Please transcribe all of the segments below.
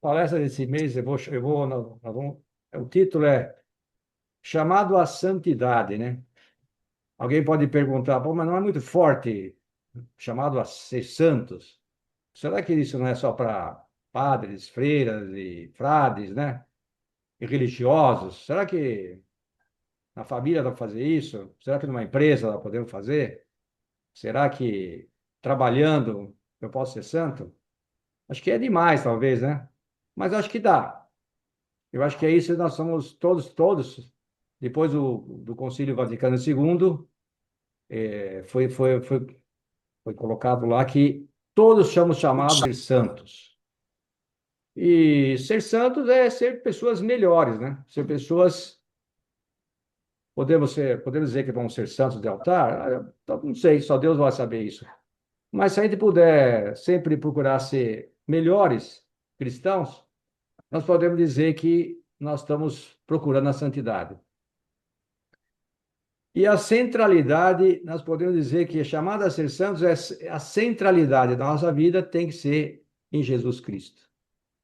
Palestra desse mês, o título é Chamado à Santidade, né? Alguém pode perguntar, pô, mas não é muito forte chamado a ser santos? Será que isso não é só para padres, freiras e frades, né? E religiosos? Será que na família dá para fazer isso? Será que numa empresa nós podemos fazer? Será que trabalhando eu posso ser santo? Acho que é demais, talvez, né? Mas acho que dá. Eu acho que é isso, nós somos todos, depois do Concílio Vaticano II, eh, foi, foi, foi, foi colocado lá que todos somos chamados de santos. E ser santos é ser pessoas melhores, né? Ser pessoas, podemos dizer que vamos ser santos de altar? Então, não sei, só Deus vai saber isso. Mas se a gente puder sempre procurar ser melhores cristãos, nós podemos dizer que nós estamos procurando a santidade. E a centralidade, nós podemos dizer que a chamada a ser santos é a centralidade da nossa vida tem que ser em Jesus Cristo.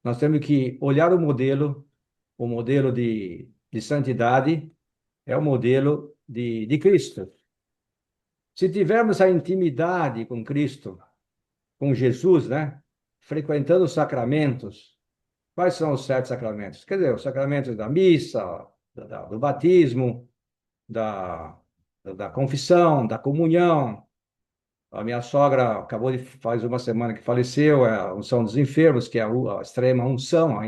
Nós temos que olhar o modelo de santidade é o modelo de Cristo. Se tivermos a intimidade com Cristo, com Jesus, né? Frequentando os sacramentos, quais são os sete sacramentos? Quer dizer, os sacramentos da missa, do batismo, da, da confissão, da comunhão. A minha sogra acabou de, faz uma semana que faleceu, é a unção dos enfermos, que é a extrema unção,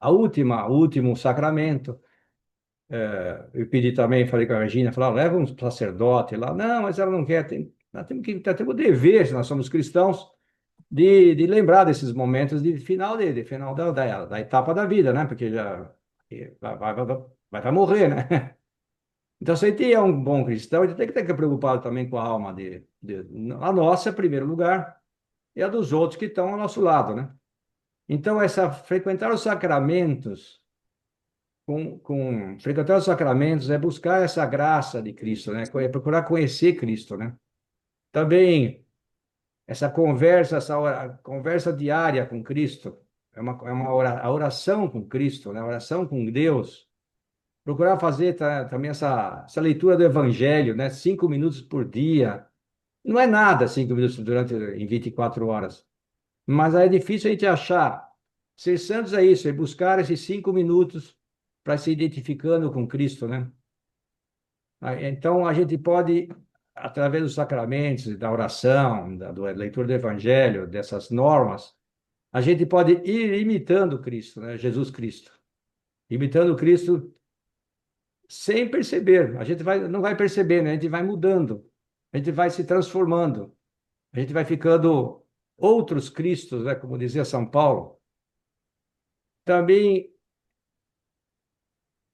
a última, o último sacramento. Eu pedi também, falei com a Regina, falei, leva um sacerdote lá. Não, mas ela não quer. Nós temos o dever, se nós somos cristãos, de lembrar desses momentos de final, de final da etapa da vida, né? Porque já vai morrer, né? Então, se a gente é um bom cristão, a gente tem que estar preocupado também com a alma a nossa, em primeiro lugar, e a dos outros que estão ao nosso lado, né? Então, frequentar os sacramentos, frequentar os sacramentos é buscar essa graça de Cristo, né? É procurar conhecer Cristo, né? Também conversa diária com Cristo, a oração com Cristo, né? A oração com Deus. Procurar fazer também essa leitura do Evangelho, né? 5 minutos por dia. Não é nada 5 minutos em 24 horas. Mas aí é difícil a gente achar. Ser santos é isso, é buscar esses 5 minutos para se identificando com Cristo, né? Então a gente pode, através dos sacramentos, da oração, da leitura do Evangelho, dessas normas, a gente pode ir imitando Cristo, né? Jesus Cristo. Imitando Cristo sem perceber. Não vai perceber, né? A gente vai mudando, a gente vai se transformando, a gente vai ficando outros Cristos, né? Como dizia São Paulo. Também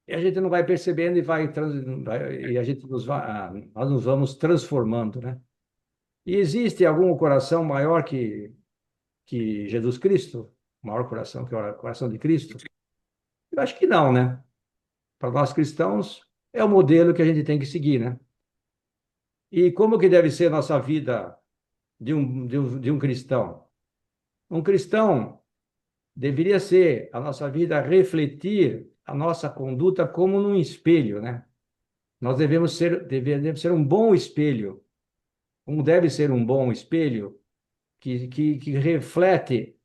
a gente não vai percebendo e a gente nós nos vamos transformando, né? E existe algum coração maior que Jesus Cristo? Maior coração que o coração de Cristo? Eu acho que não, né? Para nós cristãos, é o modelo que a gente tem que seguir, né? E como que deve ser a nossa vida de um cristão? Um cristão deveria ser a nossa vida refletir a nossa conduta como num espelho, né? Nós devemos ser um bom espelho. Como deve ser um bom espelho que reflete,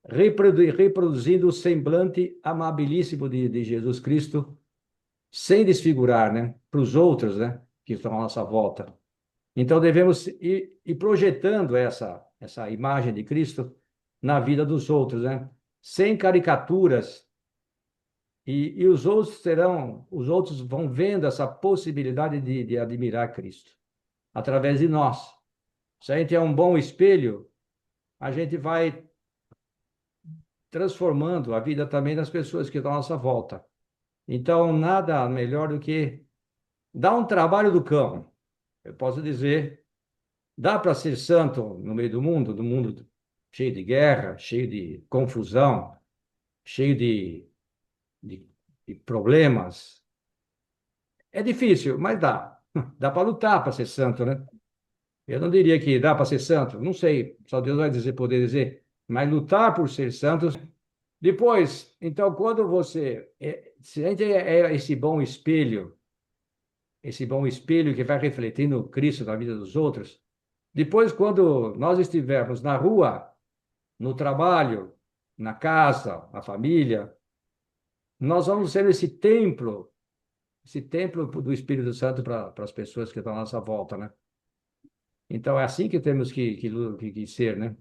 reproduzindo o semblante amabilíssimo de Jesus Cristo, sem desfigurar, né? Para os outros, né? Que estão à nossa volta. Então devemos ir projetando essa imagem de Cristo na vida dos outros, né? Sem caricaturas. E os outros vão vendo essa possibilidade de admirar Cristo através de nós. Se a gente é um bom espelho, a gente vai transformando a vida também das pessoas que estão à nossa volta. Então, nada melhor do que dar um trabalho do cão. Eu posso dizer, dá para ser santo no meio do mundo cheio de guerra, cheio de confusão, cheio de, de problemas. É difícil, mas dá. Dá para lutar para ser santo, né? Eu não diria que dá para ser santo, não sei, só Deus vai dizer, poder dizer. mas lutar por ser santos. Depois, então, quando se a gente é esse bom espelho que vai refletindo Cristo na vida dos outros, depois, quando nós estivermos na rua, no trabalho, na casa, na família, nós vamos ser esse templo do Espírito Santo para as pessoas que estão à nossa volta, né? Então, é assim que temos que ser, né?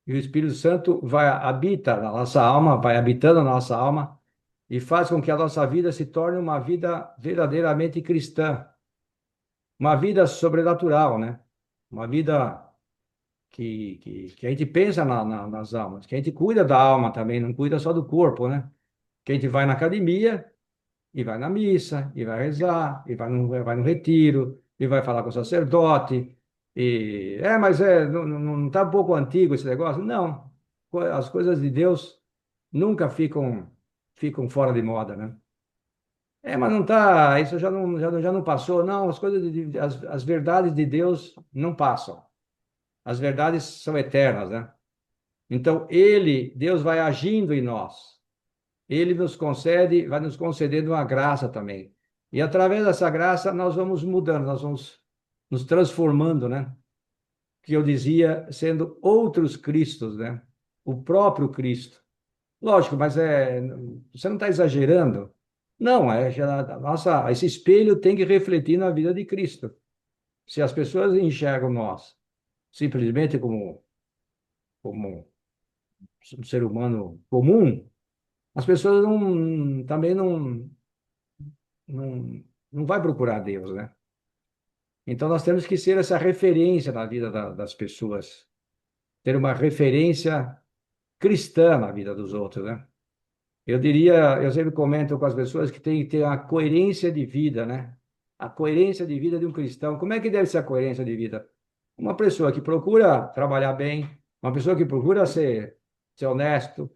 E o Espírito Santo habita na nossa alma, vai habitando na nossa alma e faz com que a nossa vida se torne uma vida verdadeiramente cristã, uma vida sobrenatural, né? Uma vida que a gente pensa nas almas, que a gente cuida da alma também, não cuida só do corpo, né? Que a gente vai na academia e vai na missa, e vai rezar, e vai no retiro, e vai falar com o sacerdote. Mas não está um pouco antigo esse negócio? Não. As coisas de Deus nunca ficam fora de moda, né? Mas não tá, isso já não passou, não. As verdades de Deus não passam. As verdades são eternas, né? Então, Deus vai agindo em nós. Ele vai nos concedendo uma graça também. E através dessa graça nós vamos mudando, nós vamos nos transformando, né? Que eu dizia, sendo outros Cristos, né? O próprio Cristo. Lógico, mas você não está exagerando? Não, esse espelho tem que refletir na vida de Cristo. Se as pessoas enxergam nós simplesmente como um ser humano comum, as pessoas também não, não vai procurar Deus, né? Então nós temos que ser essa referência na vida das pessoas, ter uma referência cristã na vida dos outros, né? Eu sempre comento com as pessoas que tem que ter uma coerência de vida, né? A coerência de vida de um cristão. Como é que deve ser a coerência de vida? Uma pessoa que procura trabalhar bem, uma pessoa que procura ser honesto,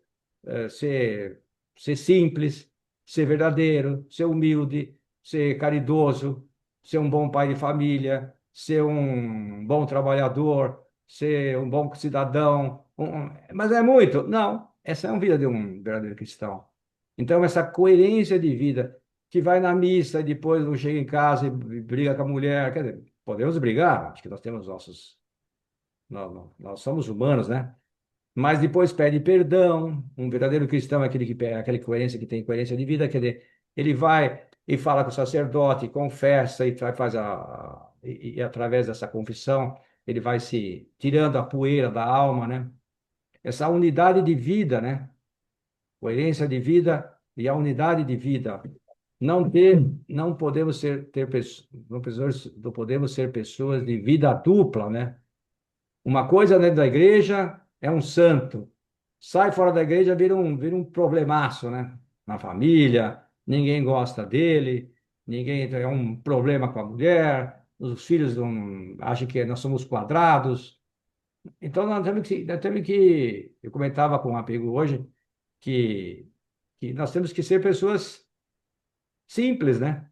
ser simples, ser verdadeiro, ser humilde, ser caridoso, ser um bom pai de família, ser um bom trabalhador, ser um bom cidadão. Mas é muito? Não. Essa é a vida de um verdadeiro cristão. Então, essa coerência de vida, que vai na missa e depois não chega em casa e briga com a mulher. Quer dizer, podemos brigar, acho que nós temos nossos. Nós somos humanos, né? Mas depois pede perdão. Um verdadeiro cristão é aquele que pede, aquele coerência que tem coerência de vida, quer dizer, ele vai e fala com o sacerdote, confessa e faz e através dessa confissão ele vai se tirando a poeira da alma, né? Essa unidade de vida, né? Coerência de vida e a unidade de vida. Não podemos não podemos ser pessoas de vida dupla, né? Uma coisa dentro da igreja é um santo. Sai fora da igreja, vira um problemaço, né? Na família, ninguém gosta dele, ninguém é um problema com a mulher, os filhos não, acham que nós somos quadrados. Então eu comentava com um amigo hoje que, que nós temos que ser pessoas simples, né?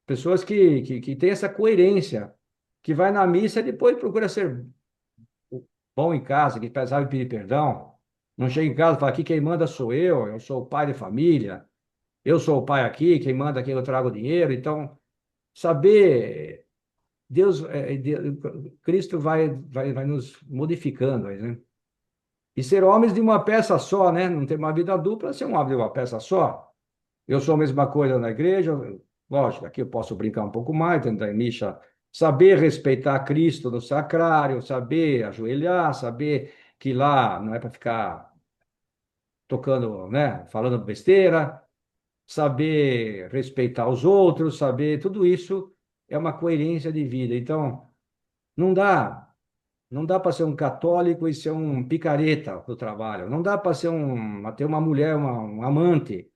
Pessoas que têm essa coerência, que vai na missa e depois procura ser bom em casa, que sabe pedir perdão. Não chega em casa e fala, aqui quem manda sou eu sou o pai de família, eu sou o pai aqui, quem manda aqui eu trago dinheiro. Então, saber, Cristo vai nos modificando, né? E ser homens de uma peça só, né? Não ter uma vida dupla, ser um homem de uma peça só. Eu sou a mesma coisa na igreja, lógico, aqui eu posso brincar um pouco mais, dentro da missa, saber respeitar Cristo no sacrário, saber ajoelhar, saber que lá não é para ficar tocando, né, falando besteira, saber respeitar os outros, saber, tudo isso é uma coerência de vida. Então, não dá, não dá para ser um católico e ser um picareta do trabalho, não dá para ter uma mulher, um amante,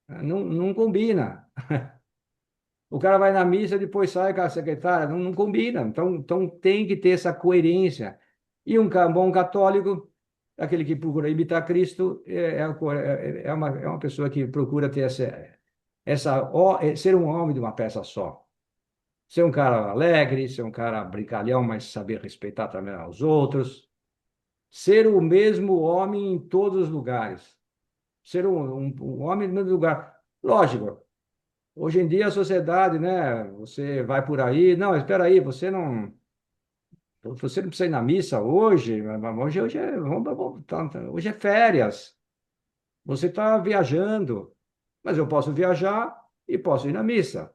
não combina. O cara vai na missa, depois sai com a secretária, não combina. Então tem que ter essa coerência. E bom católico, aquele que procura imitar Cristo, é uma pessoa que procura ter ser um homem de uma peça só. Ser um cara alegre, ser um cara brincalhão, mas saber respeitar também os outros. ser o mesmo homem em todos os lugares, ser um homem no mesmo lugar. Lógico, hoje em dia a sociedade, né? Você vai por aí, não, espera aí, você não precisa ir na missa hoje, hoje é férias, você está viajando, mas eu posso viajar e posso ir na missa.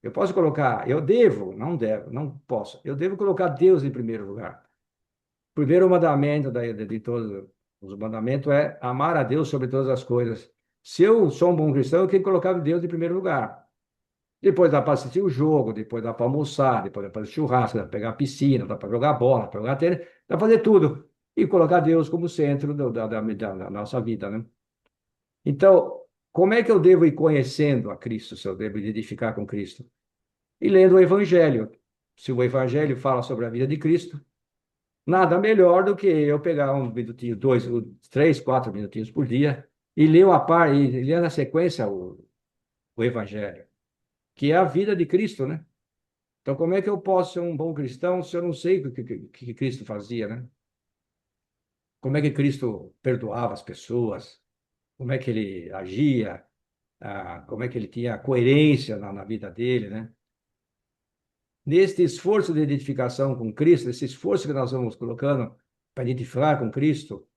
Eu posso colocar, eu devo, não devo, não posso, eu devo colocar Deus em primeiro lugar. O primeiro mandamento de todos os mandamentos é amar a Deus sobre todas as coisas. Se eu sou um bom cristão, eu tenho que colocar Deus em primeiro lugar. Depois dá para assistir o jogo, depois dá para almoçar, depois dá para fazer churrasco, dá para pegar a piscina, dá para jogar bola, dá para jogar tênis, dá para fazer tudo. E colocar Deus como centro da nossa vida, né? Então, como é que eu devo ir conhecendo a Cristo, se eu devo identificar com Cristo? E lendo o Evangelho. Se o Evangelho fala sobre a vida de Cristo, nada melhor do que eu pegar um minutinho, dois, três, quatro minutinhos por dia e ler e ler na sequência o Evangelho, que é a vida de Cristo, né? Então, como é que eu posso ser um bom cristão se eu não sei o que Cristo fazia, né? Como é que Cristo perdoava as pessoas? Como é que ele agia? Como é que ele tinha coerência na vida dele, né? Neste esforço de identificação com Cristo, esse esforço que nós vamos colocando para identificar com Cristo,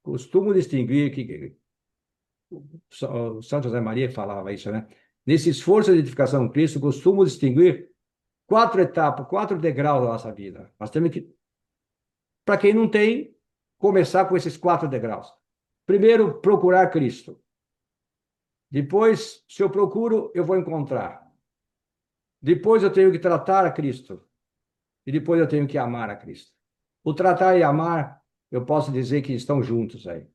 costumo distinguir que o Santo José Maria falava isso, né? Nesse esforço de identificação com Cristo, costumo distinguir quatro etapas, quatro degraus da nossa vida. Nós temos que, para quem não tem, começar com esses quatro degraus. Primeiro, procurar Cristo. Depois, se eu procuro, eu vou encontrar. Depois eu tenho que tratar a Cristo. E depois eu tenho que amar a Cristo. O tratar e amar, eu posso dizer que estão juntos aí.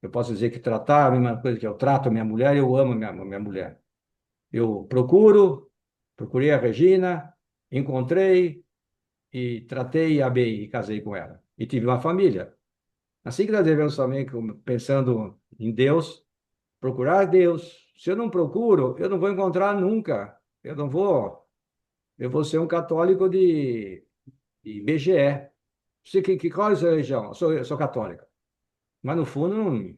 Eu posso dizer que tratar é a mesma coisa que eu trato a minha mulher, eu amo a minha mulher. Eu procurei a Regina, encontrei e tratei e amei e casei com ela. E tive uma família. Assim que nós devemos também, pensando em Deus, procurar Deus. Se eu não procuro, eu não vou encontrar nunca. Eu vou ser um católico de BGE. Você, qual é a sua religião? Eu sou católica. Mas no fundo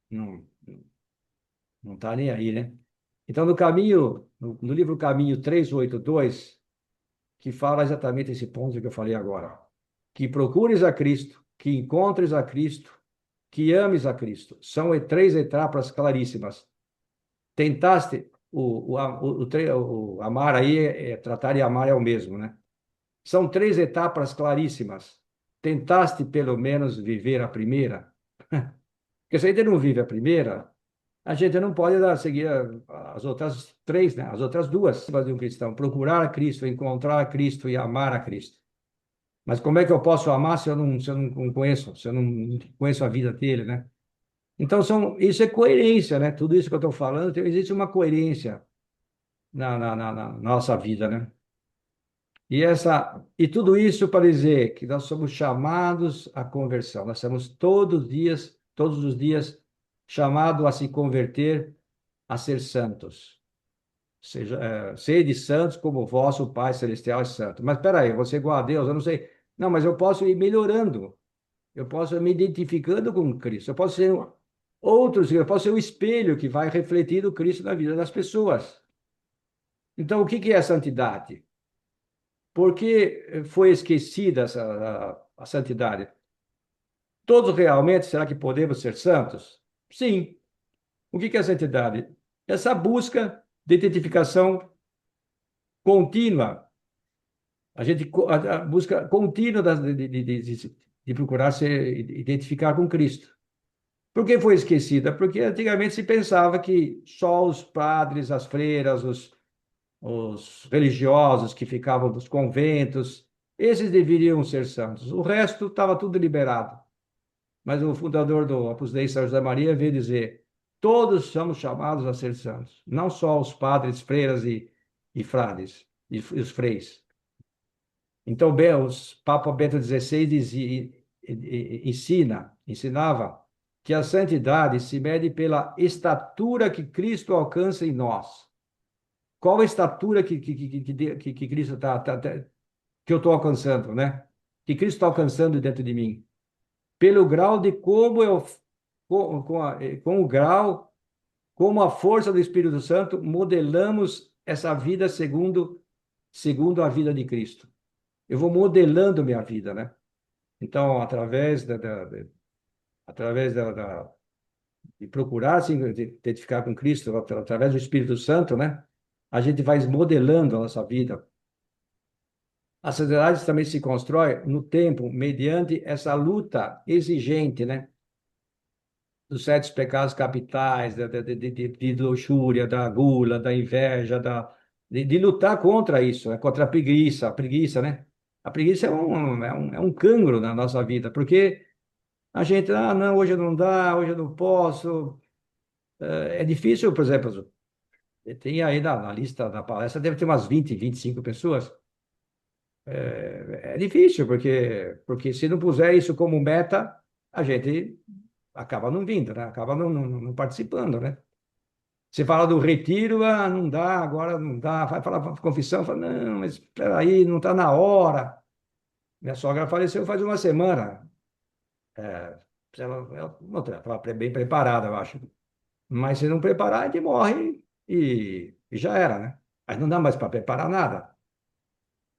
não, não está nem aí, né? Então, no livro Caminho 382, que fala exatamente esse ponto que eu falei agora. Que procures a Cristo, que encontres a Cristo, que ames a Cristo. São três etapas claríssimas. Tentaste, o amar aí, tratar e amar é o mesmo, né? São três etapas claríssimas. Tentaste, pelo menos, viver a primeira? Porque se a gente não vive a primeira, a gente não pode seguir as outras três, né? As outras duas de um cristão. Procurar a Cristo, encontrar a Cristo e amar a Cristo. Mas como é que eu posso amar se eu não conheço, se eu não conheço a vida dele, né? Então, isso é coerência, né? Tudo isso que eu estou falando, existe uma coerência na nossa vida, né? E tudo isso para dizer que nós somos chamados à conversão. Nós somos todos os dias, chamados a se converter, a ser santos. Seja, sede santos como o vosso Pai Celestial é santo. Mas espera aí, eu vou ser igual a Deus? Eu não sei. Não, mas eu posso ir melhorando. Eu posso ir me identificando com Cristo. Eu posso ser eu posso ser o espelho que vai refletir o Cristo na vida das pessoas. Então, o que é a santidade? Por que foi esquecida a santidade? Todos realmente, será que podemos ser santos? Sim. O que é a santidade? Essa busca de identificação contínua, a busca contínua de procurar se identificar com Cristo. Por que foi esquecida? Porque antigamente se pensava que só os padres, as freiras, os religiosos que ficavam nos conventos, esses deveriam ser santos. O resto estava tudo liberado. Mas o fundador do Opus Dei, São José Maria, veio dizer: todos somos chamados a ser santos, não só os padres, freiras e frades, e os freis. Então, os Papa Bento XVI ensinava que a santidade se mede pela estatura que Cristo alcança em nós. Qual a estatura que Cristo que eu estou alcançando, né? que Cristo está alcançando dentro de mim, pelo grau de como eu, com o grau, como a força do Espírito Santo, modelamos essa vida segundo a vida de Cristo. Eu vou modelando minha vida, né? Então, através de procurar se identificar com Cristo, através do Espírito Santo, né? A gente vai modelando a nossa vida. A sociedade também se constrói no tempo, mediante essa luta exigente, né? Dos sete pecados capitais, de luxúria, da gula, da inveja, de lutar contra isso, né? Contra a preguiça, né? A preguiça é um cancro na nossa vida, porque a gente, não, hoje não dá, hoje eu não posso. É difícil, por exemplo, tem aí na lista da palestra, deve ter umas 25 pessoas. É difícil, porque se não puser isso como meta, a gente acaba não vindo, né? Acaba não participando, né? Você fala do retiro, não dá, agora não dá. Vai falar para confissão, fala, não, mas espera aí, não está na hora. Minha sogra faleceu faz uma semana. É, ela não estava bem preparada, eu acho. Mas se não preparar, a gente morre e já era, né? Aí não dá mais para preparar nada.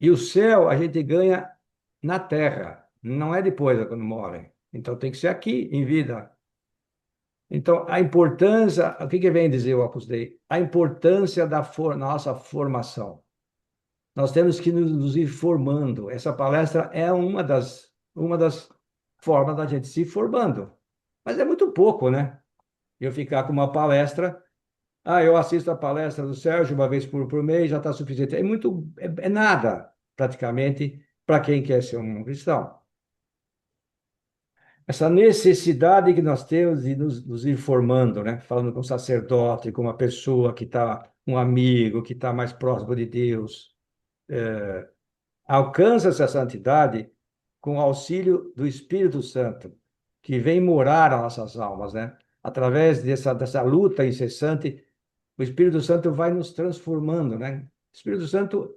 E o céu a gente ganha na terra, não é depois quando morre. Então tem que ser aqui, em vida. Então, a importância, o que vem dizer o Opus Dei? A importância da nossa formação. Nós temos que nos ir formando. Essa palestra é uma das formas da gente se formando. Mas é muito pouco, né? Eu ficar com uma palestra. Eu assisto a palestra do Sérgio uma vez por mês, já está suficiente. É nada, praticamente, para quem quer ser um cristão. Essa necessidade que nós temos de nos ir formando, né? Falando com um sacerdote, com uma pessoa que está, um amigo que está mais próximo de Deus. Alcança essa santidade com o auxílio do Espírito Santo, que vem morar nas nossas almas, né? Através dessa luta incessante, o Espírito Santo vai nos transformando, né? O Espírito Santo,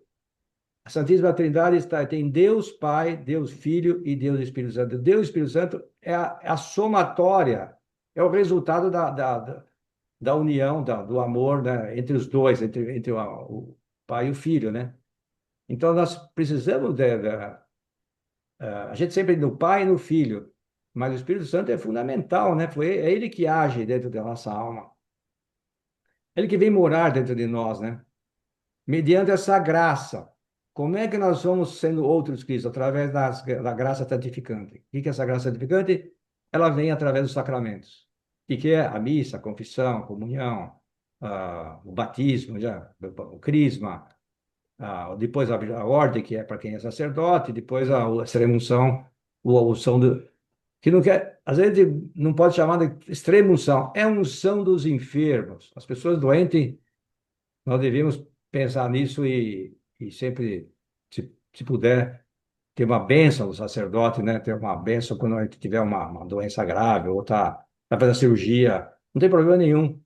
a Santíssima Trindade tem Deus Pai, Deus Filho e Deus Espírito Santo. Deus Espírito Santo é a somatória, é o resultado da união, do amor, né, entre os dois, entre o Pai e o Filho, né? Então, nós precisamos a gente sempre no Pai e no Filho, mas o Espírito Santo é fundamental, né? É ele que age dentro da nossa alma. Ele que vem morar dentro de nós, né? Mediante essa graça. Como é que nós vamos sendo outros Cristo? Através da graça santificante. O que é essa graça santificante? Ela vem através dos sacramentos. O que é a missa, a confissão, a comunhão, o batismo, o crisma, depois a ordem, que é para quem é sacerdote, depois a extrema-unção, a unção que não quer, às vezes não pode chamar de extrema-unção, é unção dos enfermos. As pessoas doentes, nós devemos pensar nisso e sempre, se puder, ter uma bênção do sacerdote, né? Ter uma bênção quando a gente tiver uma doença grave ou tá fazendo cirurgia, não tem problema nenhum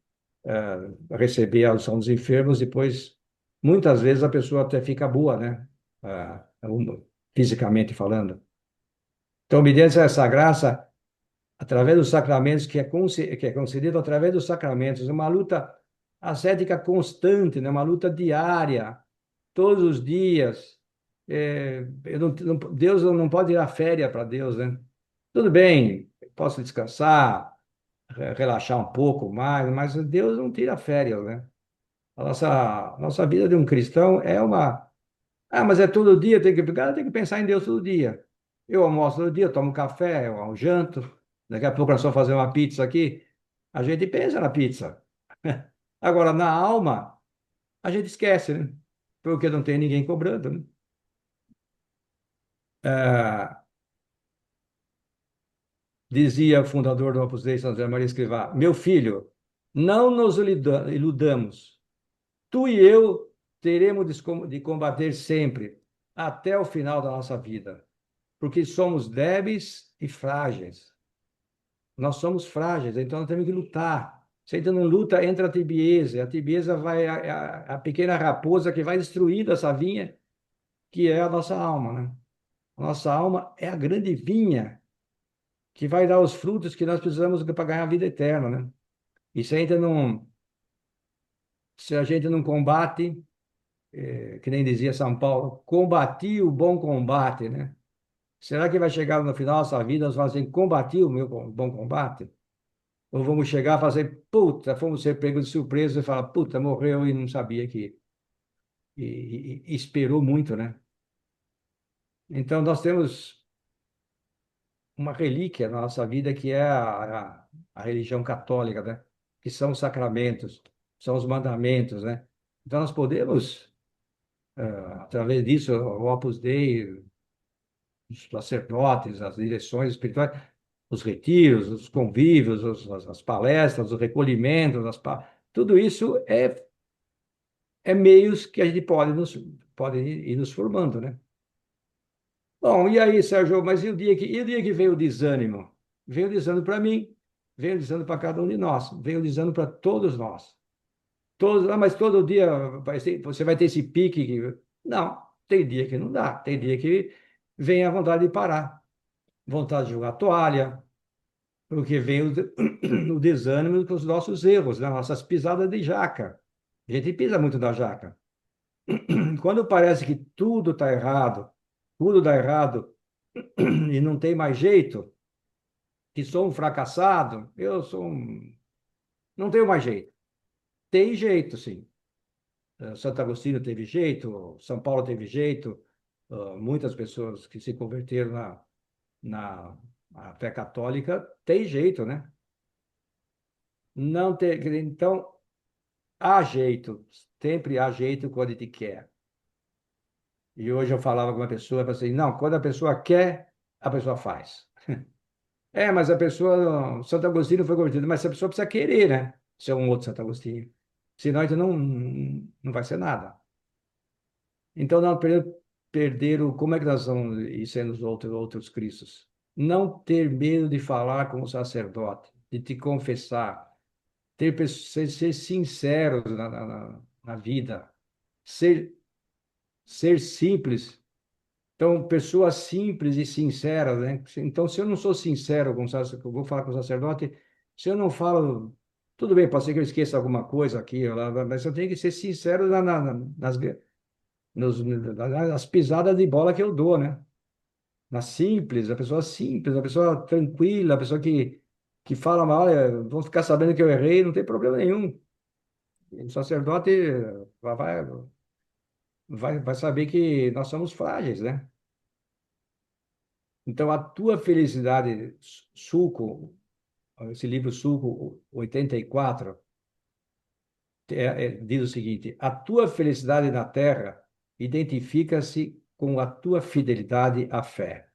receber a unção dos enfermos, depois, muitas vezes, a pessoa até fica boa, né? Fisicamente falando. Então, mediante essa graça, através dos sacramentos, que é concedido através dos sacramentos, uma luta ascética constante, né? Uma luta diária, todos os dias. Deus não pode ir à férias para Deus, né? Tudo bem, posso descansar, relaxar um pouco mais, mas Deus não tira férias, né? A nossa vida de um cristão é uma. Mas é todo dia, tem que pensar em Deus todo dia. Eu almoço todo dia, eu tomo café, eu janto. Daqui a pouco nós vamos fazer uma pizza aqui. A gente pensa na pizza. Agora, na alma, a gente esquece, né? Porque não tem ninguém cobrando, né? Ah, dizia o fundador do Opus Dei, São José Maria Escrivá: meu filho, não nos iludamos. Tu e eu teremos de combater sempre, até o final da nossa vida, porque somos débeis e frágeis. Nós somos frágeis, então nós temos que lutar. Se a gente não luta, entra a tibieza vai, a pequena raposa que vai destruindo essa vinha, que é a nossa alma, né? A nossa alma é a grande vinha que vai dar os frutos que nós precisamos para ganhar a vida eterna, né? E se a gente não combate, que nem dizia São Paulo, combati o bom combate, né? Será que vai chegar no final da nossa vida, nós vamos assim, combati o meu bom combate? Ou vamos chegar a fazer, puta, fomos ser pegos de surpresa e falar, puta, morreu e não sabia que. E esperou muito, né? Então, nós temos uma relíquia na nossa vida que é a religião católica, né? Que são os sacramentos, são os mandamentos, né? Então, nós podemos, através disso, o Opus Dei, os sacerdotes, as direções espirituais, os retiros, os convívios, as palestras, os recolhimentos, tudo isso é meios que a gente pode ir nos formando, né? Bom, e aí, Sérgio, mas e o dia que veio o desânimo? Veio o desânimo para mim, veio o desânimo para cada um de nós, veio o desânimo para todos nós. Mas todo dia você vai ter esse pique. Não, tem dia que não dá, tem dia que vem a vontade de parar, vontade de jogar toalha, porque vem o desânimo com os nossos erros, né? Nossas pisadas de jaca. A gente pisa muito da jaca. Quando parece que tudo dá errado e não tem mais jeito, que sou um fracassado, não tenho mais jeito. Tem jeito, sim. Santo Agostinho teve jeito, São Paulo teve jeito, muitas pessoas que se converteram na fé católica tem jeito, né? Não tem, então, há jeito, sempre há jeito quando ele quer. E hoje eu falava com uma pessoa, eu falei assim, não, quando a pessoa quer, a pessoa faz. Mas a pessoa, Santo Agostinho foi convertido, mas a pessoa precisa querer, né? Ser um outro Santo Agostinho. Senão, a gente não vai ser nada. Então, não perder como é que nós vamos ir sendo os outros Cristos? Não ter medo de falar com o sacerdote, de te confessar, ser sincero na vida, ser, ser simples. Então, pessoas simples e sinceras, né? Então, se eu não sou sincero eu vou falar com o sacerdote, se eu não falo, tudo bem, pode ser que eu esqueça alguma coisa aqui, ou lá, mas eu tenho que ser sincero nas pisadas de bola que eu dou, né? A pessoa tranquila, a pessoa que fala mal, olha, vão ficar sabendo que eu errei, não tem problema nenhum. O sacerdote vai, vai, vai saber que nós somos frágeis, né? Então, a tua felicidade, Suco, esse livro Suco 84, diz o seguinte: a tua felicidade na terra identifica-se com a tua fidelidade à fé,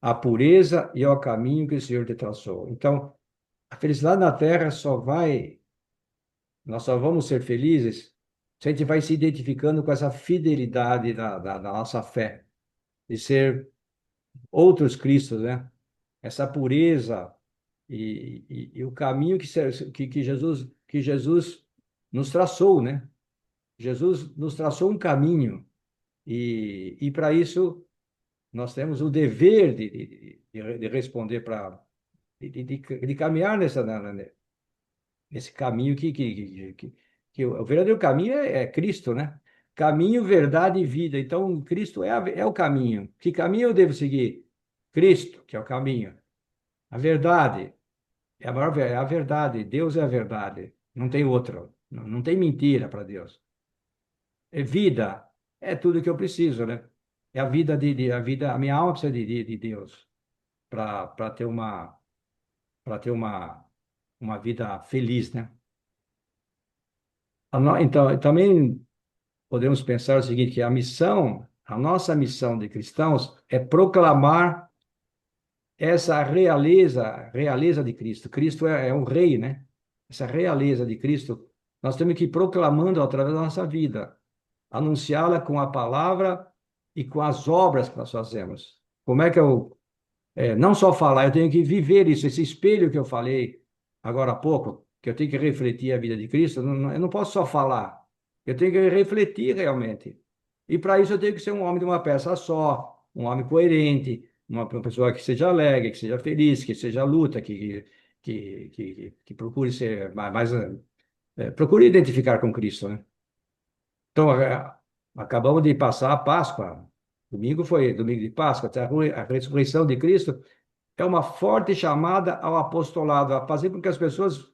à pureza e ao caminho que o Senhor te traçou. Então, a felicidade na terra nós só vamos ser felizes se a gente vai se identificando com essa fidelidade da nossa fé, de ser outros Cristos, né? Essa pureza e o caminho que Jesus nos traçou, né? Jesus nos traçou um caminho e para isso nós temos o dever de responder de caminhar nesse caminho que o verdadeiro caminho é Cristo, né? Caminho, verdade e vida. Então, Cristo é o caminho. Que caminho eu devo seguir? Cristo, que é o caminho. A verdade. É a verdade. Deus é a verdade. Não tem outra. Não tem mentira para Deus. É vida. É tudo que eu preciso, né? É a vida a minha alma precisa de Deus para ter uma vida feliz, né? Então, também podemos pensar o seguinte, que a nossa missão de cristãos é proclamar essa realeza de Cristo. Cristo é um rei, né? Essa realeza de Cristo, nós temos que ir proclamando através da nossa vida, anunciá-la com a palavra e com as obras que nós fazemos. Como é que não só falar, eu tenho que viver isso, esse espelho que eu falei agora há pouco, que eu tenho que refletir a vida de Cristo, eu não posso só falar, eu tenho que refletir realmente. E para isso eu tenho que ser um homem de uma peça só, um homem coerente, uma pessoa que seja alegre, que seja feliz, que seja luta, que procure ser mais, procure identificar com Cristo, né? Então, acabamos de passar a Páscoa. Domingo foi domingo de Páscoa, a ressurreição de Cristo é uma forte chamada ao apostolado, a fazer com que as pessoas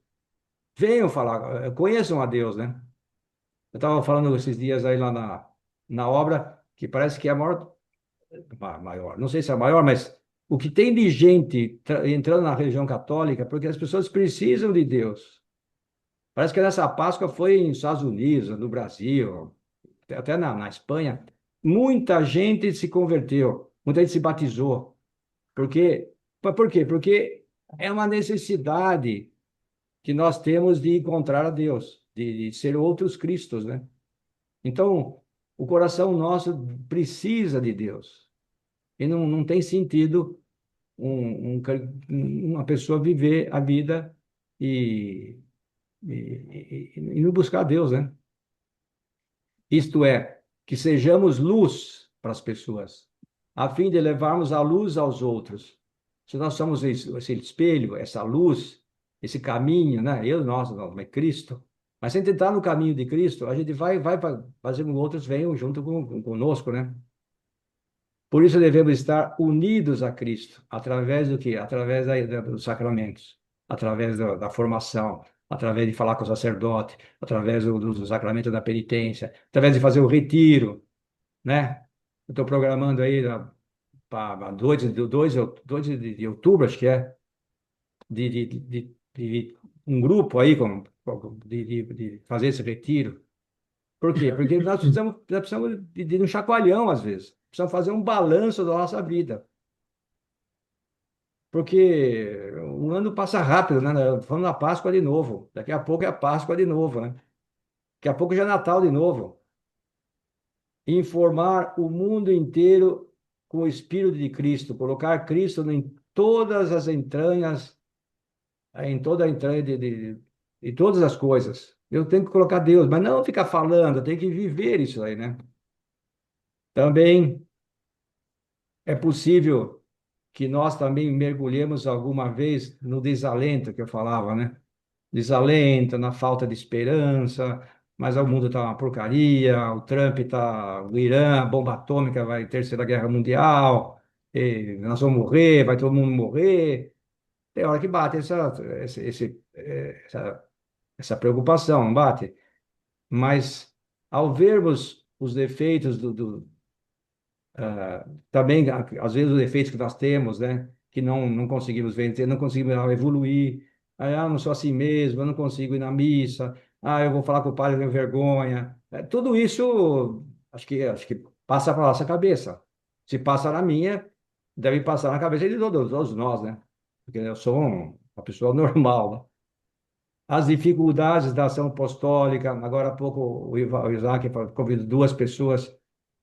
venham falar, conheçam a Deus, né? Eu estava falando esses dias aí lá na obra, que parece que é a maior, não sei se é a maior, mas o que tem de gente entrando na religião católica, porque as pessoas precisam de Deus. Parece que nessa Páscoa foi nos Estados Unidos, no Brasil, até na Espanha, muita gente se converteu, muita gente se batizou. Por quê? Porque é uma necessidade que nós temos de encontrar a Deus, de ser outros Cristos, né? Então, o coração nosso precisa de Deus. E não tem sentido uma pessoa viver a vida e, e não buscar Deus, né? Isto é, que sejamos luz para as pessoas, a fim de levarmos a luz aos outros. Se nós somos esse espelho, essa luz, esse caminho, né? Nós, mas Cristo. Mas sem tentar no caminho de Cristo, a gente vai fazer com que outros venham junto conosco, né? Por isso devemos estar unidos a Cristo, através do quê? Através dos sacramentos, através da formação, através de falar com o sacerdote, através do sacramento da penitência, através de fazer o retiro, né? Eu estou programando aí para 2 de outubro, acho que é, de um grupo aí de fazer esse retiro. Por quê? Porque nós precisamos de um chacoalhão, às vezes. Precisamos fazer um balanço da nossa vida. Porque um ano passa rápido, né? Falando na Páscoa de novo. Daqui a pouco é a Páscoa de novo, né? Daqui a pouco já é Natal de novo. Informar o mundo inteiro com o Espírito de Cristo. Colocar Cristo em todas as entranhas, em toda a entranha de todas as coisas. Eu tenho que colocar Deus, mas não ficar falando, eu tenho que viver isso aí, né? Também é possível que nós também mergulhemos alguma vez no desalento que eu falava, né? Desalento, na falta de esperança, mas o mundo está uma porcaria, o Trump está, o Irã, a bomba atômica vai terceira guerra mundial, e nós vamos morrer, vai todo mundo morrer. Tem hora que bate essa preocupação, não bate? Mas ao vermos os defeitos também, às vezes, os defeitos que nós temos, né? Que não conseguimos vencer, não conseguimos evoluir. Não sou assim mesmo, eu não consigo ir na missa. Eu vou falar com o padre, eu tenho vergonha. Tudo isso, acho que passa para nossa cabeça. Se passa na minha, deve passar na cabeça de todos nós, né? Porque eu sou uma pessoa normal, né? As dificuldades da ação apostólica. Agora há pouco o Isaac convidou 2 pessoas,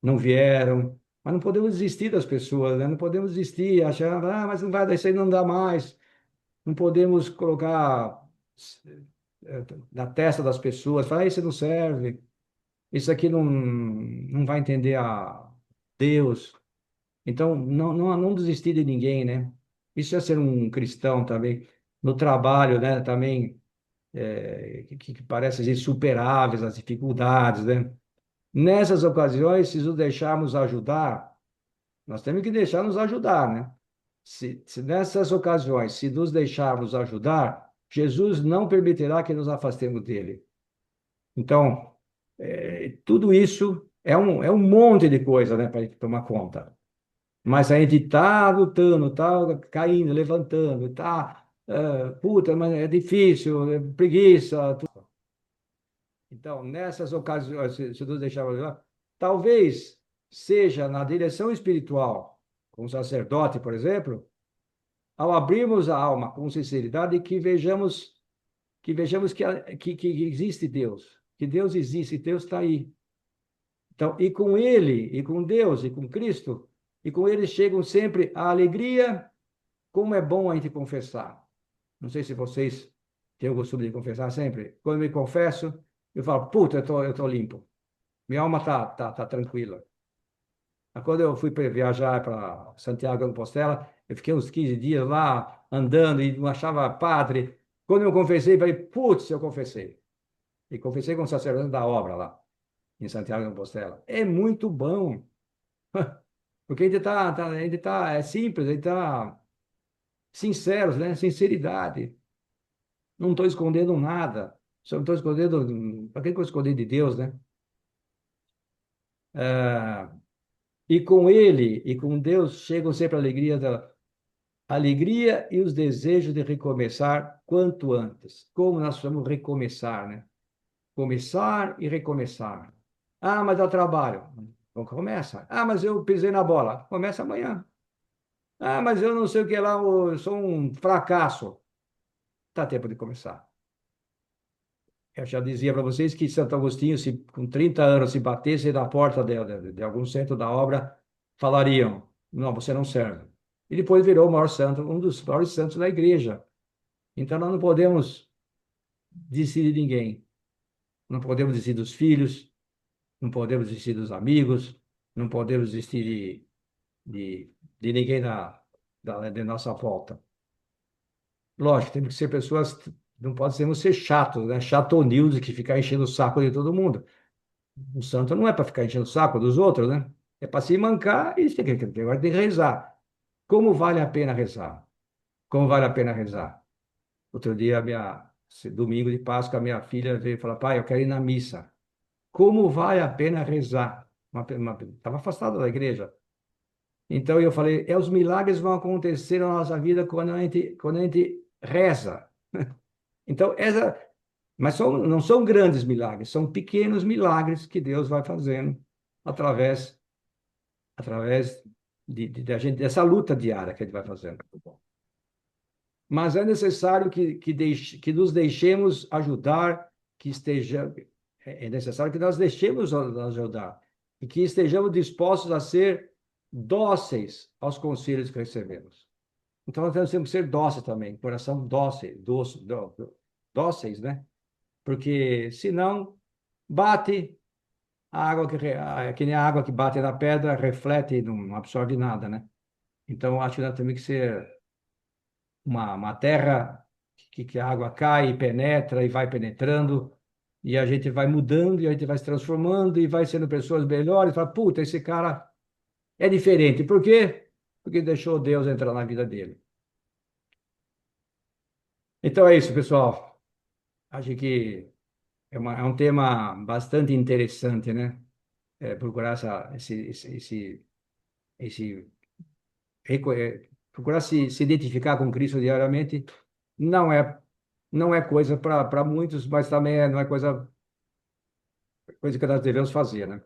não vieram. Mas não podemos desistir das pessoas, né? Não podemos desistir, achar, mas não vai dar, isso aí não dá mais. Não podemos colocar na testa das pessoas, falar, isso não serve, isso aqui não vai entender a Deus. Então, não desistir de ninguém, né? Isso é ser um cristão também. No trabalho, né? Também que parecem insuperáveis as dificuldades, né? Nessas ocasiões, se nos deixarmos ajudar, nós temos que deixar nos ajudar, né? Se nessas ocasiões, se nos deixarmos ajudar, Jesus não permitirá que nos afastemos dele. Então, tudo isso é um monte de coisa, né, para a gente tomar conta. Mas a gente está lutando, está caindo, levantando, está, puta, mas é difícil, é preguiça. Então, nessas ocasiões, se nos deixarmos ajudar, talvez seja na direção espiritual, com o sacerdote, por exemplo, ao abrirmos a alma com sinceridade, que vejamos que existe Deus, que Deus existe, Deus está aí. Então, e com Ele, e com Deus, e com Cristo, e com Ele chegam sempre a alegria, como é bom a gente confessar. Não sei se vocês têm o costume de confessar sempre. Quando eu me confesso, eu falo, puta, eu tô limpo. Minha alma tá tranquila. Quando eu fui viajar para Santiago de Compostela, eu fiquei uns 15 dias lá andando e não achava padre. Quando eu confessei, falei, putz, eu confessei. E confessei com o sacerdote da obra lá, em Santiago de Compostela. É muito bom, porque a gente é simples, a gente está sinceros, né? Sinceridade. Não estou escondendo nada. Só não estou escondendo. Para que eu vou esconder de Deus, né? Ah, e com Ele e com Deus chegam sempre a alegria e os desejos de recomeçar quanto antes. Como nós vamos recomeçar, né? Começar e recomeçar. Ah, mas dá trabalho. Então começa. Ah, mas eu pisei na bola. Começa amanhã. Ah, mas eu não sei o que lá, eu sou um fracasso. Dá tempo de começar. Eu já dizia para vocês que Santo Agostinho, se com 30 anos, se batesse na porta de algum centro da obra, falariam: não, você não serve. E depois virou o maior santo, um dos maiores santos da igreja. Então nós não podemos desistir de ninguém. Não podemos desistir dos filhos, não podemos desistir dos amigos, não podemos desistir de, de ninguém de nossa volta. Lógico, temos que ser pessoas, não podemos ser chatos, né? Chatonildos que ficar enchendo o saco de todo mundo. O santo não é para ficar enchendo o saco dos outros, né? É para se mancar e agora tem que rezar. Como vale a pena rezar? Como vale a pena rezar? Outro dia, domingo de Páscoa, a minha filha veio falar: pai, eu quero ir na missa. Como vale a pena rezar? Estava afastado da igreja. Então eu falei: os milagres vão acontecer na nossa vida quando a gente reza. Então, mas não são grandes milagres, são pequenos milagres que Deus vai fazendo através da gente, dessa luta diária que a gente vai fazendo. Mas é necessário que nos deixemos ajudar, é necessário que nós deixemos nos ajudar e que estejamos dispostos a ser dóceis aos conselhos que recebemos. Então, nós temos que ser dóceis também, coração dóceis, né? Porque senão bate a água que nem a água que bate na pedra, reflete e não absorve nada, né? Então, acho que nós temos que ser uma terra que a água cai e penetra e vai penetrando, e a gente vai mudando, e a gente vai se transformando, e vai sendo pessoas melhores. Fala, puta, esse cara é diferente. Por quê? Porque deixou Deus entrar na vida dele. Então é isso, pessoal. Acho que é um tema bastante interessante, né? Procurar esse procurar se identificar com Cristo diariamente não é não é coisa para muitos, mas também não é coisa que nós devemos fazer, né?